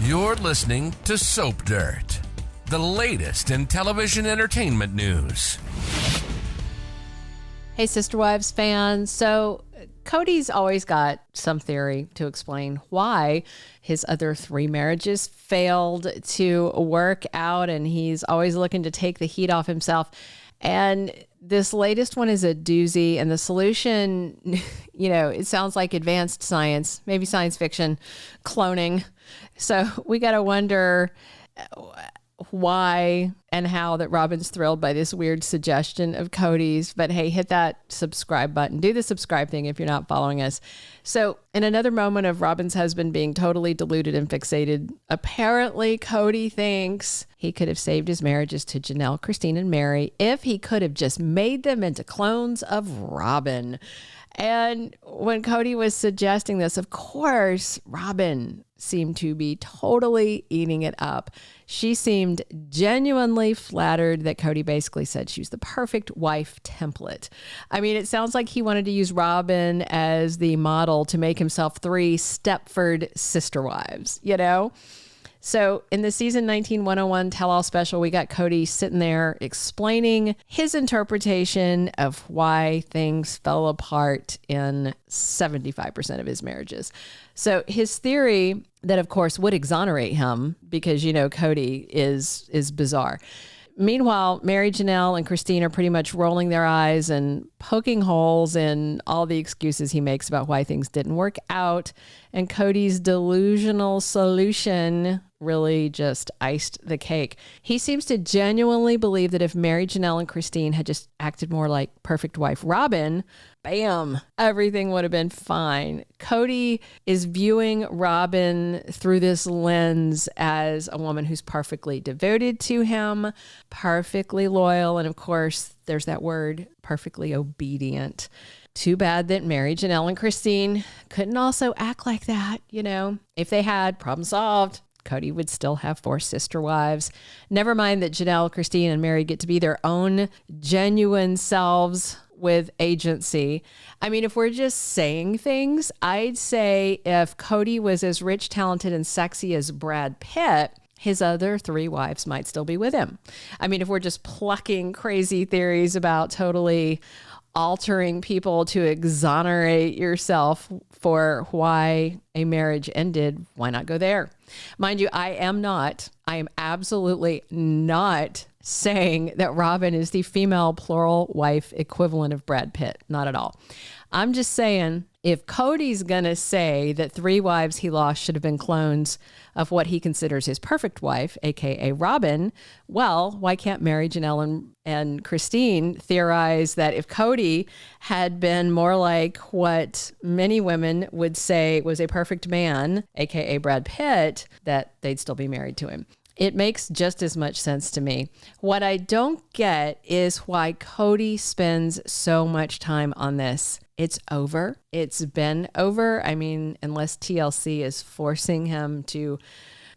You're listening to Soap Dirt, the latest in television entertainment news. Hey, Sister Wives fans. So Cody's always got some theory to explain why his other 3 marriages failed to work out, and he's always looking to take the heat off himself. And this latest one is a doozy, and the solution, it sounds like advanced science, maybe science fiction, cloning. So we got to wonder why and how that Robyn's thrilled by this weird suggestion of Cody's. But hey, hit that subscribe button. Do the subscribe thing if you're not following us. So in another moment of Robyn's husband being totally deluded and fixated, apparently Cody thinks he could have saved his marriages to Janelle, Christine, and Meri if he could have just made them into clones of Robyn. And when Cody was suggesting this, of course, Robyn seemed to be totally eating it up. She seemed genuinely flattered that Cody basically said she was the perfect wife template. I mean, it sounds like he wanted to use Robyn as the model to make himself 3 Stepford sister wives, So in the season 19 101 tell-all special, we got Cody sitting there explaining his interpretation of why things fell apart in 75% of his marriages. So his theory that, of course, would exonerate him because, Cody is bizarre. Meanwhile, Meri, Janelle, and Christine are pretty much rolling their eyes and poking holes in all the excuses he makes about why things didn't work out. And Cody's delusional solution really just iced the cake. He seems to genuinely believe that if Meri, Janelle, and Christine had just acted more like perfect wife Robyn, bam, everything would have been fine. Cody is viewing Robyn through this lens as a woman who's perfectly devoted to him, perfectly loyal, and of course, there's that word, perfectly obedient. Too bad that Meri, Janelle, and Christine couldn't also act like that, If they had, problem solved. Cody would still have 4 sister wives. Never mind that Janelle, Christine, and Meri get to be their own genuine selves with agency. I mean, if we're just saying things, I'd say if Cody was as rich, talented, and sexy as Brad Pitt, his other 3 wives might still be with him. I mean, if we're just plucking crazy theories about totally altering people to exonerate yourself for why a marriage ended, why not go there? Mind you, I am absolutely not saying that Robyn is the female plural wife equivalent of Brad Pitt. Not at all. I'm just saying, if Cody's going to say that 3 wives he lost should have been clones of what he considers his perfect wife, aka Robyn, well, why can't Meri, Janelle, and Christine theorize that if Cody had been more like what many women would say was a perfect man, aka Brad Pitt, that they'd still be married to him? It makes just as much sense to me. What I don't get is why Cody spends so much time on this. It's over. It's been over. I mean, unless TLC is forcing him to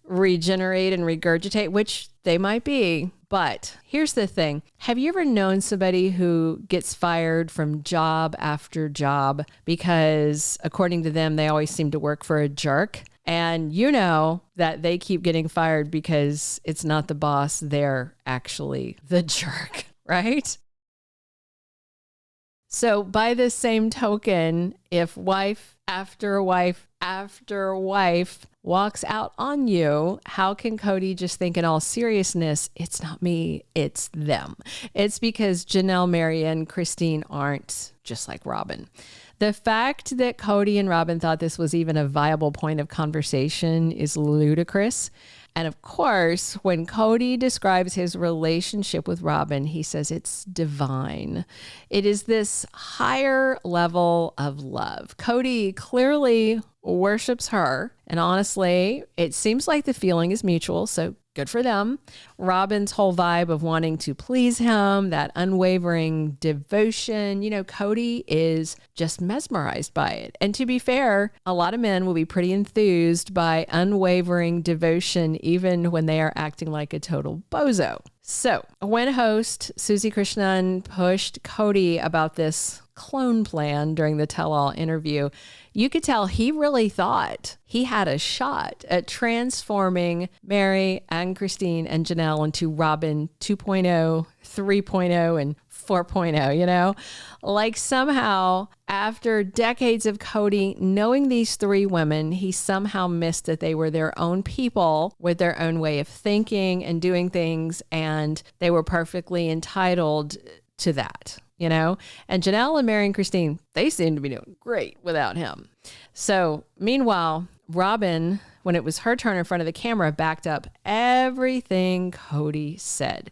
regenerate and regurgitate, which they might be. But here's the thing. Have you ever known somebody who gets fired from job after job because, according to them, they always seem to work for a jerk? And you know that they keep getting fired because it's not the boss, they're actually the jerk, right? So by the same token, if wife after wife after wife walks out on you, how can Cody just think in all seriousness, it's not me, it's them? It's because Janelle, Meri, and Christine aren't just like Robyn. The fact that Cody and Robyn thought this was even a viable point of conversation is ludicrous. And of course, when Cody describes his relationship with Robyn, he says it's divine. It is this higher level of love. Cody clearly worships her. And honestly, it seems like the feeling is mutual. So good for them. Robyn's whole vibe of wanting to please him, that unwavering devotion, Cody is just mesmerized by it. And to be fair, a lot of men will be pretty enthused by unwavering devotion, even when they are acting like a total bozo. So when host Susie Krishnan pushed Kody about this clone plan during the tell-all interview, you could tell he really thought he had a shot at transforming Meri and Christine and Janelle into Robyn 2.0, 3.0, and 4.0, you know? Like somehow, after decades of Kody knowing these three women, he somehow missed that they were their own people with their own way of thinking and doing things, and they were perfectly entitled to that, you know? And Janelle and Meri and Christine, they seem to be doing great without him. So meanwhile, Robyn, when it was her turn in front of the camera, backed up everything Kody said.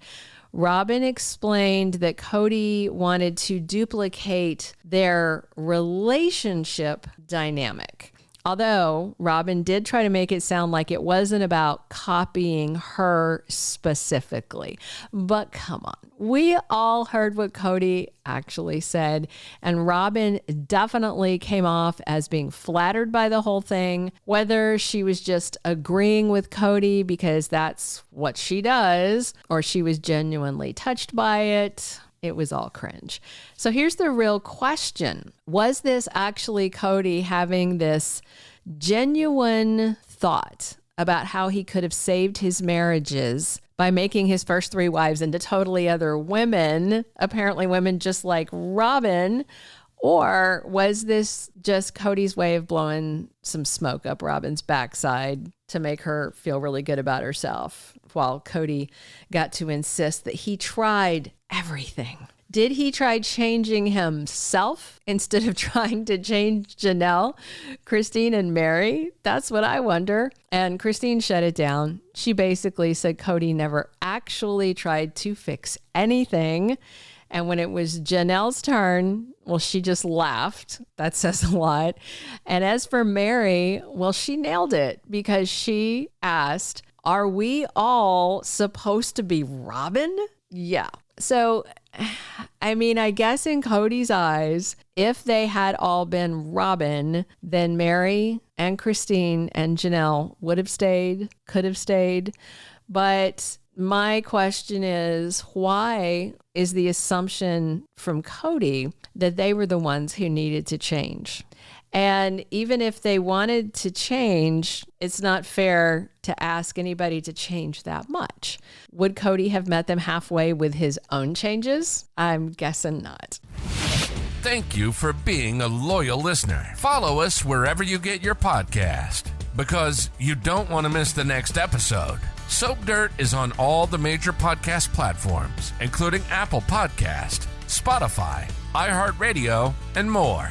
Robyn explained that Kody wanted to duplicate their relationship dynamic. Although Robyn did try to make it sound like it wasn't about copying her specifically. But come on, we all heard what Kody actually said, and Robyn definitely came off as being flattered by the whole thing, whether she was just agreeing with Kody because that's what she does, or she was genuinely touched by it. It was all cringe. So here's the real question. Was this actually Kody having this genuine thought about how he could have saved his marriages by making his first three wives into totally other women, apparently women just like Robyn? Or was this just Kody's way of blowing some smoke up Robyn's backside to make her feel really good about herself, while Kody got to insist that he tried everything? Did he try changing himself instead of trying to change Janelle, Christine, and Meri? That's what I wonder. And Christine shut it down. She basically said Kody never actually tried to fix anything. And when it was Janelle's turn, well, she just laughed. That says a lot. And as for Meri, well, she nailed it because she asked, are we all supposed to be Robyn? Yeah. So, I mean, I guess in Kody's eyes, if they had all been Robyn, then Meri and Christine and Janelle would have stayed, could have stayed. But my question is, why is the assumption from Kody that they were the ones who needed to change? And even if they wanted to change, it's not fair to ask anybody to change that much. Would Kody have met them halfway with his own changes? I'm guessing not. Thank you for being a loyal listener. Follow us wherever you get your podcast, because you don't want to miss the next episode. Soap Dirt is on all the major podcast platforms, including Apple Podcast, Spotify, iHeartRadio, and more.